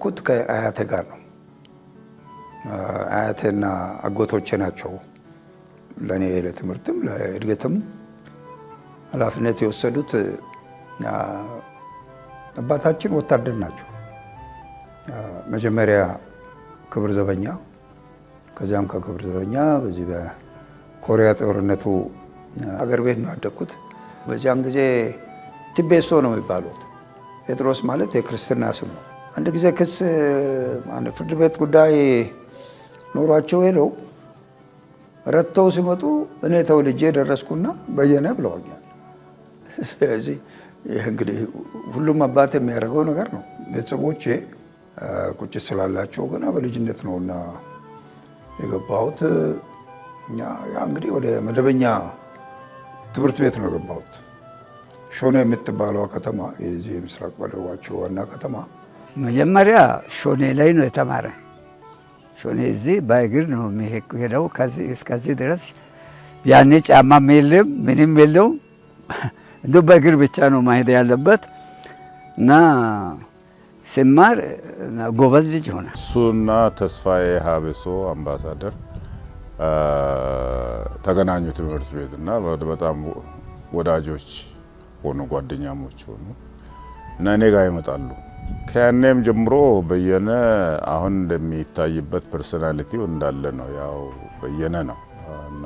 ኩት ከአያቴ ጋር ነው። አያቴና አጎቶቼ ናቸው ለኔ ለትምህርትም ለእድገትም ኃላፊነት የወሰዱት። አባታችን ወታደር ናቸው። መጀመሪያ ክብር ዘበኛ፣ ከዛም ከክብር ዘበኛ በዚህ በኮሪያ ጦርነቱ አገር ቤት ነው ያደኩት። በዚያን ጊዜ ቲቤሶ ነው የሚባሉት። ጴጥሮስ ማለት የክርስትና ስም ነው። አንድ ጊዜ ክስ ፍርድ ቤት ጉዳይ ኖሯቸው ሄደው ረተው ሲመጡ እኔ ተወልጄ ደረስኩና በየነ ብለውኛል። ስለዚህ ይህ እንግዲህ ሁሉም አባት የሚያደርገው ነገር ነው። ቤተሰቦቼ ቁጭት ስላላቸው ገና በልጅነት ነውና የገባሁት። ያ እንግዲህ ወደ መደበኛ ትምህርት ቤት ነው የገባሁት። ሾኔ የምትባለው ከተማ የዚህ ምስራቅ በደቡባቸው ዋና ከተማ። መጀመሪያ ሾኔ ላይ ነው የተማረ። ሾኔ እዚህ በእግር ነው የሚሄደው ከዚህ እስከዚህ ድረስ። ያኔ ጫማም የለም ምንም የለውም። እንደ በእግር ብቻ ነው ማሄድ ያለበት እና ሲማር ጎበዝ ልጅ ሆነ። እሱና ተስፋዬ ሀበሶ አምባሳደር ተገናኙ ትምህርት ቤት እና በጣም ወዳጆች ሆኑ፣ ጓደኛሞች ሆኑ እና እኔ ጋር ይመጣሉ። ከያኔም ጀምሮ በየነ አሁን እንደሚታይበት ፐርሶናሊቲው እንዳለ ነው። ያው በየነ ነው እና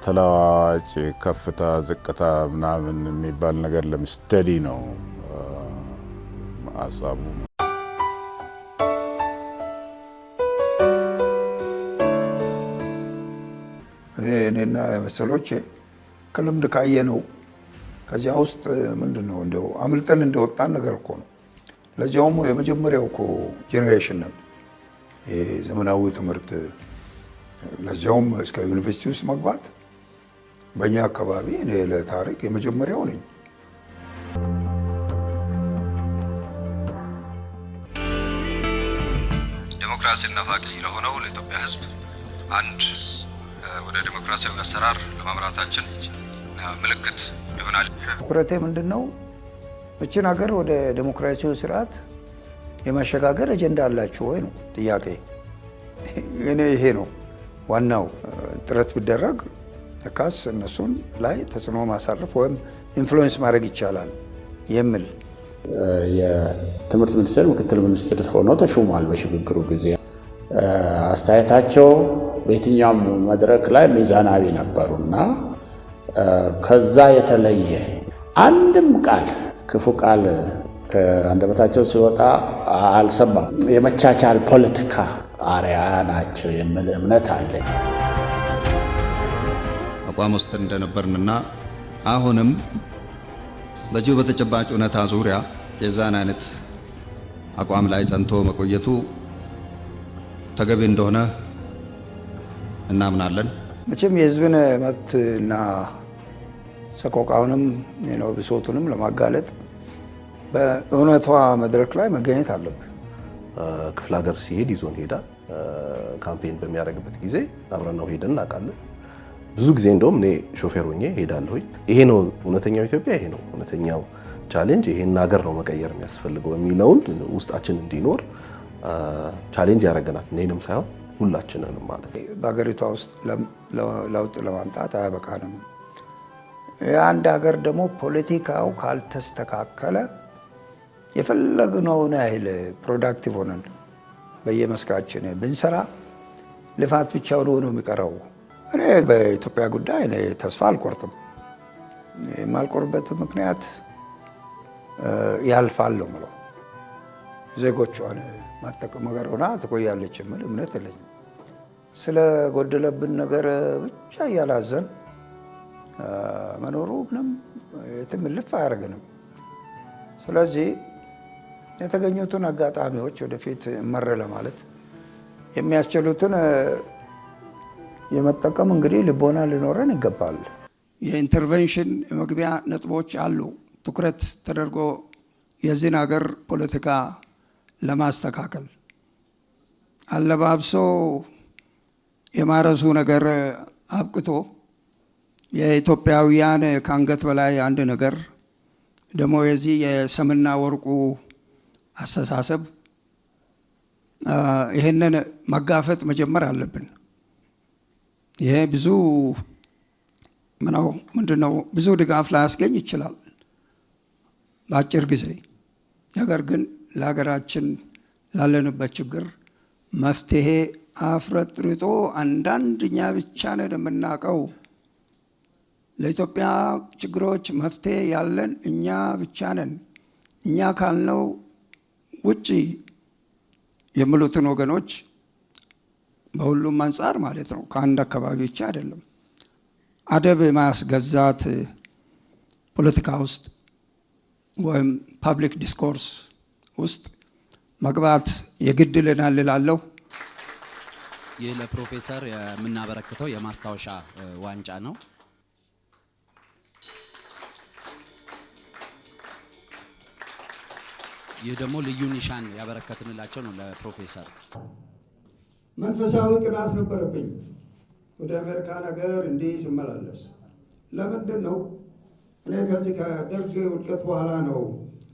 ተለዋዋጭ ከፍታ ዝቅታ ምናምን የሚባል ነገር ለምስተዲ ነው ሀሳቡ። እኔና መሰሎቼ ከልምድ ካየ ነው ከዚያ ውስጥ ምንድነው እንደው አምልጠን እንደወጣን ነገር እኮ ነው። ለዚያውም የመጀመሪያው እኮ ጄኔሬሽን ነው ዘመናዊ ትምህርት፣ ለዚያውም እስከ ዩኒቨርሲቲ ውስጥ መግባት በእኛ አካባቢ እኔ ለታሪክ የመጀመሪያው ነኝ። ዲሞክራሲና ናፋቂ ለሆነው ለኢትዮጵያ ሕዝብ አንድ ወደ ዲሞክራሲያዊ አሰራር ለማምራታችን ምልክት ይሆናል። ትኩረቴ ምንድነው? እችን ሀገር ወደ ዲሞክራሲያዊ ስርዓት የማሸጋገር አጀንዳ አላችሁ ወይ ነው ጥያቄ። እኔ ይሄ ነው ዋናው። ጥረት ቢደረግ ለካስ እነሱን ላይ ተጽዕኖ ማሳረፍ ወይም ኢንፍሉዌንስ ማድረግ ይቻላል የሚል። የትምህርት ሚኒስቴር ምክትል ሚኒስትር ሆነው ተሹሟል በሽግግሩ ጊዜ። አስተያየታቸው በየትኛውም መድረክ ላይ ሚዛናዊ ነበሩና ከዛ የተለየ አንድም ቃል ክፉ ቃል ከአንደበታቸው ሲወጣ አልሰማም። የመቻቻል ፖለቲካ አርአያ ናቸው የሚል እምነት አለኝ። አቋም ውስጥ እንደነበርንና አሁንም በዚሁ በተጨባጭ እውነታ ዙሪያ የዛን አይነት አቋም ላይ ጸንቶ መቆየቱ ተገቢ እንደሆነ እናምናለን። መቼም የህዝብን መብትና ሰቆቃውንም ብሶቱንም ለማጋለጥ በእውነቷ መድረክ ላይ መገኘት አለብን። ክፍለ ሀገር ሲሄድ ይዞን ሄዳል። ካምፔን በሚያደርግበት ጊዜ አብረን ነው ሄደን እናውቃለን። ብዙ ጊዜ እንደውም እኔ ሾፌር ሆኜ ሄዳለሁኝ። ይሄ ነው እውነተኛው ኢትዮጵያ፣ ይሄ ነው እውነተኛው ቻሌንጅ፣ ይሄን ሀገር ነው መቀየር የሚያስፈልገው የሚለውን ውስጣችን እንዲኖር ቻሌንጅ ያደርገናል። እኔንም ሳይሆን ሁላችንንም ማለት ነው። በሀገሪቷ ውስጥ ለውጥ ለማምጣት አያበቃንም። የአንድ ሀገር ደግሞ ፖለቲካው ካልተስተካከለ የፈለግነውን ያህል ፕሮዳክቲቭ ሆነን በየመስካችን ብንሰራ ልፋት ብቻውን ሆኖ የሚቀረው። እኔ በኢትዮጵያ ጉዳይ እኔ ተስፋ አልቆርጥም። የማልቆርበት ምክንያት ያልፋል ነው የምለው። ዜጎቿን ማጠቀም ነገር ሆና ትቆያለች የሚል እምነት የለኝም። ስለ ጎደለብን ነገር ብቻ እያላዘን መኖሩ ምንም የትም ልፍ አያደርገንም። ስለዚህ የተገኙትን አጋጣሚዎች ወደፊት መረ ለማለት የሚያስችሉትን የመጠቀም እንግዲህ ልቦና ሊኖረን ይገባል። የኢንተርቬንሽን የመግቢያ ነጥቦች አሉ። ትኩረት ተደርጎ የዚህን ሀገር ፖለቲካ ለማስተካከል አለባብሶ የማረሱ ነገር አብቅቶ የኢትዮጵያውያን ከአንገት በላይ አንድ ነገር ደግሞ የዚህ የሰምና ወርቁ አስተሳሰብ ይህንን መጋፈጥ መጀመር አለብን። ይሄ ብዙ ምንድነው ብዙ ድጋፍ ላያስገኝ ይችላል በአጭር ጊዜ። ነገር ግን ለሀገራችን ላለንበት ችግር መፍትሄ አፍረጥርጦ አንዳንድ እኛ ብቻ ነን የምናውቀው፣ ለኢትዮጵያ ችግሮች መፍትሄ ያለን እኛ ብቻ ነን፣ እኛ ካልነው ውጪ የሚሉትን ወገኖች በሁሉም አንጻር ማለት ነው፣ ከአንድ አካባቢ ብቻ አይደለም፣ አደብ ማስገዛት ፖለቲካ ውስጥ ወይም ፓብሊክ ዲስኮርስ ውስጥ መግባት የግድ ይለናል እላለሁ። ይህ ለፕሮፌሰር የምናበረክተው የማስታወሻ ዋንጫ ነው። ይህ ደግሞ ልዩ ኒሻን ያበረከትንላቸው ነው ለፕሮፌሰር። መንፈሳዊ ቅናት ነበረብኝ ወደ አሜሪካ ነገር እንዲህ ስመላለስ። ለምንድን ነው እኔ ከዚህ ከደርግ ውድቀት በኋላ ነው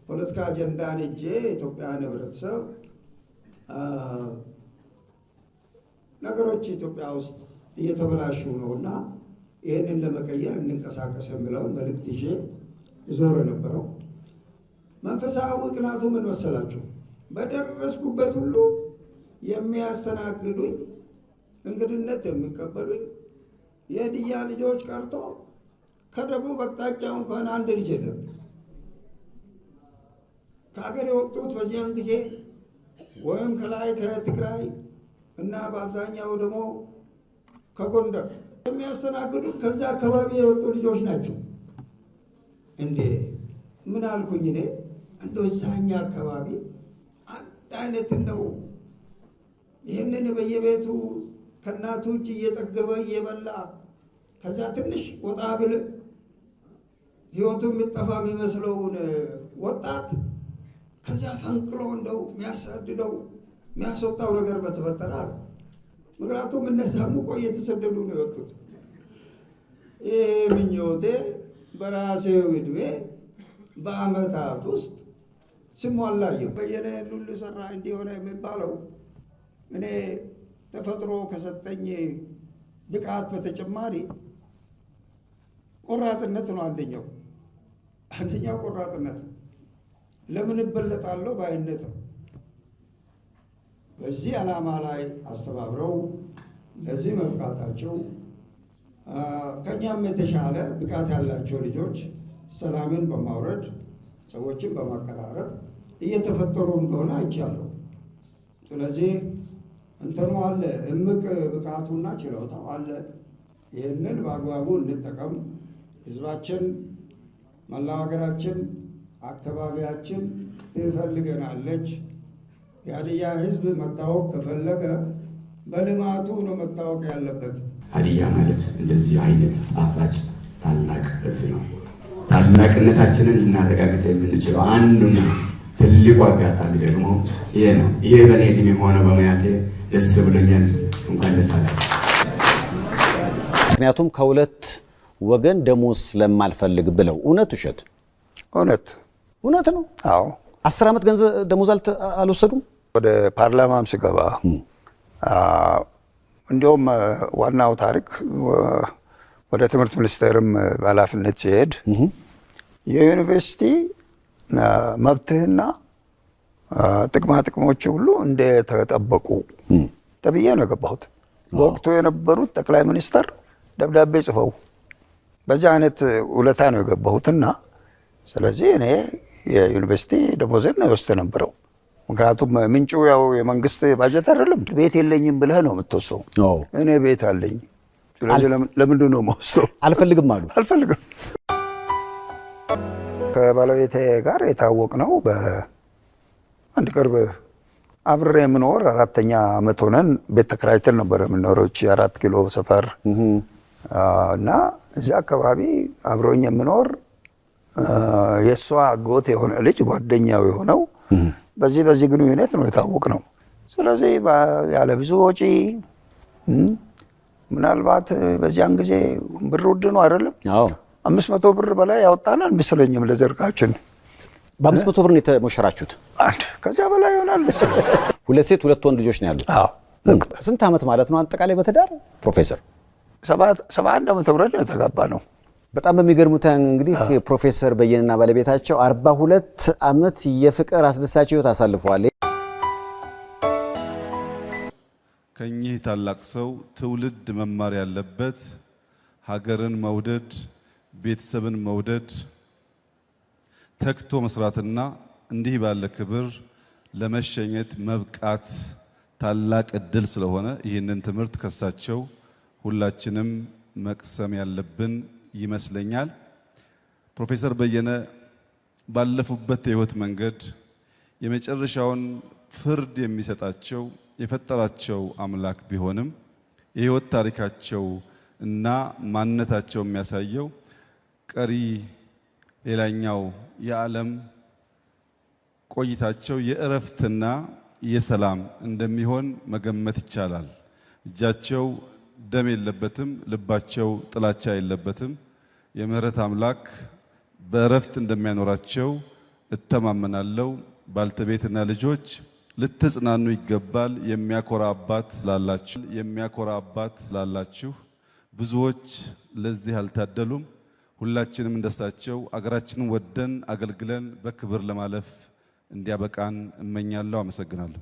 ፖለቲካ አጀንዳን እጄ ኢትዮጵያን ህብረተሰብ ነገሮች ኢትዮጵያ ውስጥ እየተበላሹ ነውና ይህንን ለመቀየር እንንቀሳቀስ የሚለውን መልእክት ይዤ ዞር ነበረው። መንፈሳዊ ቅናቱ ምን መሰላችሁ? በደረስኩበት ሁሉ የሚያስተናግዱኝ፣ እንግድነት የሚቀበሉኝ የድያ ልጆች ቀርቶ ከደቡብ አቅጣጫ እንኳን አንድ ልጅ የለም። ከሀገር የወጡት በዚያን ጊዜ ወይም ከላይ ከትግራይ እና በአብዛኛው ደግሞ ከጎንደር የሚያስተናግዱት ከዛ አካባቢ የወጡ ልጆች ናቸው። እንዴ ምን አልኩኝ እኔ እንደው እዛኛ አካባቢ አንድ አይነት ነው። ይህንን በየቤቱ ከእናቱ እጅ እየጠገበ እየበላ ከዛ ትንሽ ወጣ ብል ህይወቱ የሚጠፋ የሚመስለውን ወጣት ከዛ ፈንቅሎ እንደው የሚያሳድደው የሚያስወጣው ነገር በተፈጠረ አለ። ምክንያቱም እነዛም እኮ እየተሰደዱ ነው የወጡት። ይህ ምኞቴ በራሴው ዕድሜ በአመታት ውስጥ ስሟላየሁ። በየነ ሁሉ ሰራ እንዲሆነ የሚባለው እኔ ተፈጥሮ ከሰጠኝ ብቃት በተጨማሪ ቆራጥነት ነው። አንደኛው ቆራጥነት ነው። ለምን እበለጣለሁ ባይነት ነው። በዚህ ዓላማ ላይ አስተባብረው ለዚህ መብቃታቸው ከኛም የተሻለ ብቃት ያላቸው ልጆች ሰላምን በማውረድ ሰዎችን በማቀራረብ እየተፈጠሩ እንደሆነ አይቻለሁ። ስለዚህ እንትኑ አለ፣ እምቅ ብቃቱና ችሎታው አለ። ይህንን በአግባቡ እንጠቀም። ህዝባችን፣ መላው ሀገራችን፣ አካባቢያችን ትፈልገናለች። የሀዲያ ህዝብ መታወቅ ከፈለገ በልማቱ ነው መታወቅ ያለበት። ሀዲያ ማለት እንደዚህ አይነት ጣፋጭ ታላቅ ህዝብ ነው። ታላቅነታችንን ልናረጋግጥ የምንችለው አንዱና ትልቁ አጋጣሚ ደግሞ ይሄ ነው። ይሄ በእኔ ዕድሜ ሆነ በሙያቴ ደስ ብሎኛል። እንኳን ደስ አላችሁ። ምክንያቱም ከሁለት ወገን ደሞዝ ስለማልፈልግ ብለው። እውነት ውሸት? እውነት ነው። አዎ 10 ዓመት ገንዘብ ደሞዝ አልወሰዱም። ወደ ፓርላማም ስገባ እንዲሁም ዋናው ታሪክ ወደ ትምህርት ሚኒስቴርም በኃላፊነት ሲሄድ የዩኒቨርሲቲ መብትህና ጥቅማ ጥቅሞች ሁሉ እንደተጠበቁ ተብዬ ነው የገባሁት። በወቅቱ የነበሩት ጠቅላይ ሚኒስተር ደብዳቤ ጽፈው በዚህ አይነት ውለታ ነው የገባሁትና ስለዚህ እኔ የዩኒቨርሲቲ ደሞዝን ነው የወስድ ነበረው። ምክንያቱም ምንጩ ያው የመንግስት ባጀት አይደለም። ቤት የለኝም ብለህ ነው የምትወስደው። እኔ ቤት አለኝ። ስለዚህ ለምንድን ነው የምወስደው? አልፈልግም አሉ። አልፈልግም። ከባለቤቴ ጋር የታወቅ ነው በአንድ ቅርብ አብሬ የምኖር 4ኛ ዓመት ሆነን ቤት ተከራይተን ነበር የምኖረው 4 ኪሎ ሰፈር እና እዚያ አካባቢ አብሮኝ የምኖር የእሷ አጎት የሆነ ልጅ ጓደኛው የሆነው በዚህ ግንኙነት ነው የታወቅ ነው። ስለዚህ ያለ ብዙ ወጪ ምናልባት በዚያን ጊዜ ብር ውድ ነው አይደለም? 500 ብር በላይ ያወጣናል ምስለኝም ለዘርቃችን በ500 ብር ነው የተሞሸራችሁት? አንድ ከዛ በላይ ይሆናል መሰለኝ። 2 ሴት 2 ወንድ ልጆች ነው ያሉት? አዎ። ስንት ዓመት ማለት ነው አጠቃላይ በትዳር ፕሮፌሰር? 71 ዓመተ ምህረት ነው የተጋባ ነው። በጣም በሚገርሙት እንግዲህ ፕሮፌሰር በየነና ባለቤታቸው 42 ዓመት የፍቅር አስደሳች ህይወት አሳልፈዋል። ከኚህ ታላቅ ሰው ትውልድ መማር ያለበት ሀገርን መውደድ፣ ቤተሰብን መውደድ፣ ተክቶ መስራትና እንዲህ ባለ ክብር ለመሸኘት መብቃት ታላቅ እድል ስለሆነ ይህንን ትምህርት ከሳቸው ሁላችንም መቅሰም ያለብን ይመስለኛል። ፕሮፌሰር በየነ ባለፉበት የህይወት መንገድ የመጨረሻውን ፍርድ የሚሰጣቸው የፈጠራቸው አምላክ ቢሆንም የህይወት ታሪካቸው እና ማንነታቸው የሚያሳየው ቀሪ ሌላኛው የዓለም ቆይታቸው የእረፍትና የሰላም እንደሚሆን መገመት ይቻላል። እጃቸው ደም የለበትም፣ ልባቸው ጥላቻ የለበትም። የምህረት አምላክ በእረፍት እንደሚያኖራቸው እተማመናለሁ። ባልተቤትና ልጆች ልትጽናኑ ይገባል። የሚያኮራ አባት ላላችሁ ብዙዎች ለዚህ አልታደሉም። ሁላችንም እንደሳቸው አገራችንን ወደን አገልግለን በክብር ለማለፍ እንዲያበቃን እመኛለሁ። አመሰግናለሁ።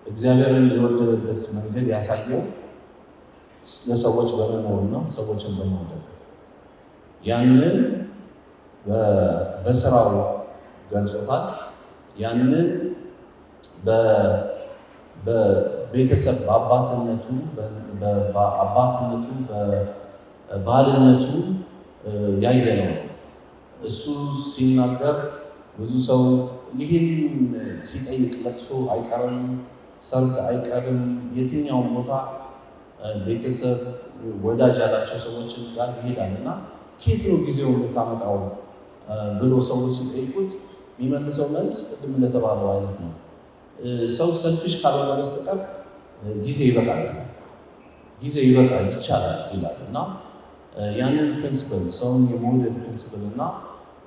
እግዚአብሔርን የወደደበት መንገድ ያሳየው ለሰዎች በመኖር ነው፣ ሰዎችን በመውደድ ያንን በስራው ገልጾታል። ያንን በቤተሰብ በአባትነቱ በባህልነቱ ያየነው እሱ ሲናገር ብዙ ሰው ይህን ሲጠይቅ ለቅሶ አይቀርም፣ ሰርግ አይቀርም፣ የትኛውም ቦታ ቤተሰብ ወዳጅ ያላቸው ሰዎች ጋር ይሄዳል እና ከየት ነው ጊዜው የምታመጣው ብሎ ሰዎች ሲጠይቁት የሚመልሰው መልስ ቅድም እንደተባለው አይነት ነው። ሰው ሰልፊሽ ካልሆነ በስተቀር ጊዜ ይበቃል፣ ይቻላል ይላል እና ያንን ፕሪንስፕል ሰውን የመውደድ ፕሪንስፕል እና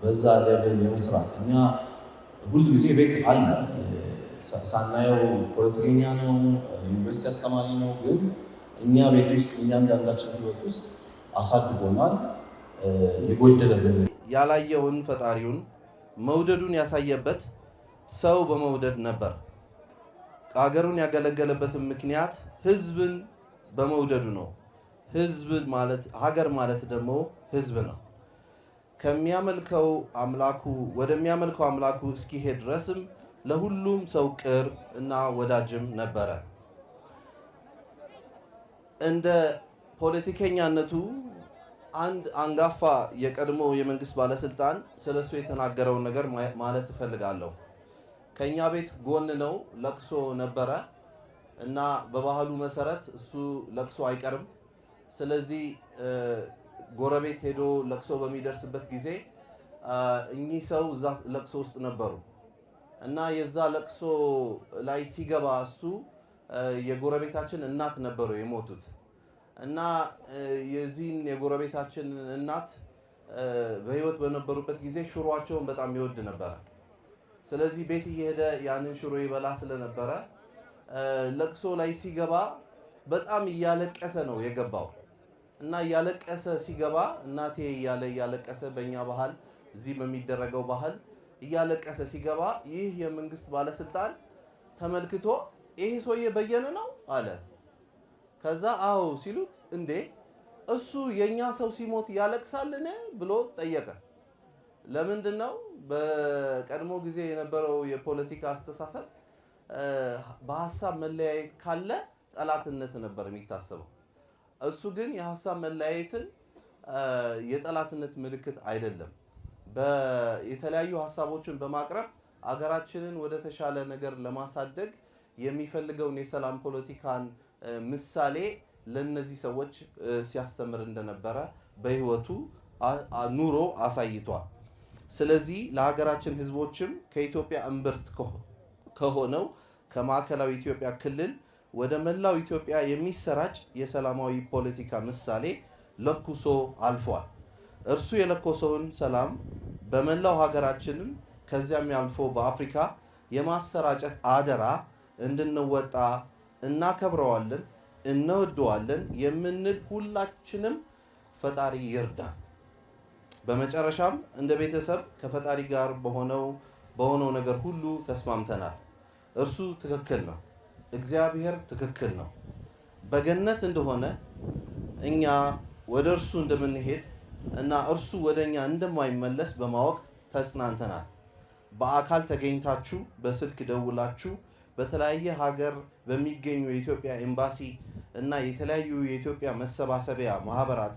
በዛ ሌቭል የመስራት እኛ ሁል ጊዜ ቤት አለ ሳናየው ፖለቲከኛ ነው፣ ዩኒቨርሲቲ አስተማሪ ነው፣ ግን እኛ ቤት ውስጥ እያንዳንዳችን ህይወት ውስጥ አሳድጎናል። የጎደለብን ያላየውን ፈጣሪውን መውደዱን ያሳየበት ሰው በመውደድ ነበር። ሀገሩን ያገለገለበትን ምክንያት ህዝብን በመውደዱ ነው። ህዝብ ማለት ሀገር ማለት ደግሞ ህዝብ ነው። ከሚያመልከው አምላኩ ወደሚያመልከው አምላኩ እስኪሄድ ድረስም ለሁሉም ሰው ቅርብ እና ወዳጅም ነበረ። እንደ ፖለቲከኛነቱ አንድ አንጋፋ የቀድሞ የመንግስት ባለስልጣን ስለሱ የተናገረውን ነገር ማለት እፈልጋለሁ። ከኛ ቤት ጎን ነው ለቅሶ ነበረ እና በባህሉ መሰረት እሱ ለቅሶ አይቀርም። ስለዚህ ጎረቤት ሄዶ ለቅሶ በሚደርስበት ጊዜ እኚህ ሰው እዛ ለቅሶ ውስጥ ነበሩ እና የዛ ለቅሶ ላይ ሲገባ እሱ የጎረቤታችን እናት ነበሩ የሞቱት እና የዚህን የጎረቤታችን እናት በህይወት በነበሩበት ጊዜ ሽሮአቸውን በጣም ይወድ ነበር። ስለዚህ ቤት እየሄደ ያንን ሽሮ ይበላ ስለነበረ ለቅሶ ላይ ሲገባ በጣም እያለቀሰ ነው የገባው እና እያለቀሰ ሲገባ እናቴ እያለቀሰ በእኛ ባህል እዚህ በሚደረገው ባህል እያለቀሰ ሲገባ ይህ የመንግስት ባለስልጣን ተመልክቶ ይሄ ሰውዬ በየነ ነው አለ። ከዛ አዎ ሲሉት እንዴ እሱ የኛ ሰው ሲሞት ያለቅሳልን ብሎ ጠየቀ። ለምንድነው? በቀድሞ ጊዜ የነበረው የፖለቲካ አስተሳሰብ በሐሳብ መለያየት ካለ ጠላትነት ነበር የሚታሰበው። እሱ ግን የሐሳብ መለያየትን የጠላትነት ምልክት አይደለም፣ የተለያዩ ሐሳቦችን በማቅረብ አገራችንን ወደ ተሻለ ነገር ለማሳደግ የሚፈልገውን የሰላም ፖለቲካን ምሳሌ ለነዚህ ሰዎች ሲያስተምር እንደነበረ በህይወቱ ኑሮ አሳይቷል። ስለዚህ ለሀገራችን ህዝቦችም ከኢትዮጵያ እምብርት ከሆነው ከማዕከላዊ ኢትዮጵያ ክልል ወደ መላው ኢትዮጵያ የሚሰራጭ የሰላማዊ ፖለቲካ ምሳሌ ለኩሶ አልፏል። እርሱ የለኮሰውን ሰላም በመላው ሀገራችንን ከዚያም ያልፎ በአፍሪካ የማሰራጨት አደራ እንድንወጣ እናከብረዋለን፣ እንወደዋለን የምንል ሁላችንም ፈጣሪ ይርዳን። በመጨረሻም እንደ ቤተሰብ ከፈጣሪ ጋር በሆነው ነገር ሁሉ ተስማምተናል። እርሱ ትክክል ነው፣ እግዚአብሔር ትክክል ነው። በገነት እንደሆነ እኛ ወደ እርሱ እንደምንሄድ እና እርሱ ወደ እኛ እንደማይመለስ በማወቅ ተጽናንተናል። በአካል ተገኝታችሁ በስልክ ደውላችሁ በተለያየ ሀገር በሚገኙ የኢትዮጵያ ኤምባሲ እና የተለያዩ የኢትዮጵያ መሰባሰቢያ ማህበራት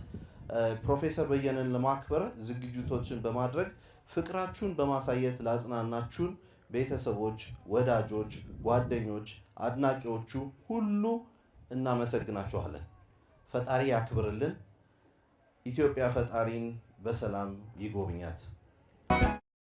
ፕሮፌሰር በየነን ለማክበር ዝግጅቶችን በማድረግ ፍቅራችሁን በማሳየት ላጽናናችሁን ቤተሰቦች፣ ወዳጆች፣ ጓደኞች፣ አድናቂዎቹ ሁሉ እናመሰግናችኋለን። ፈጣሪ ያክብርልን። ኢትዮጵያ ፈጣሪን በሰላም ይጎብኛት።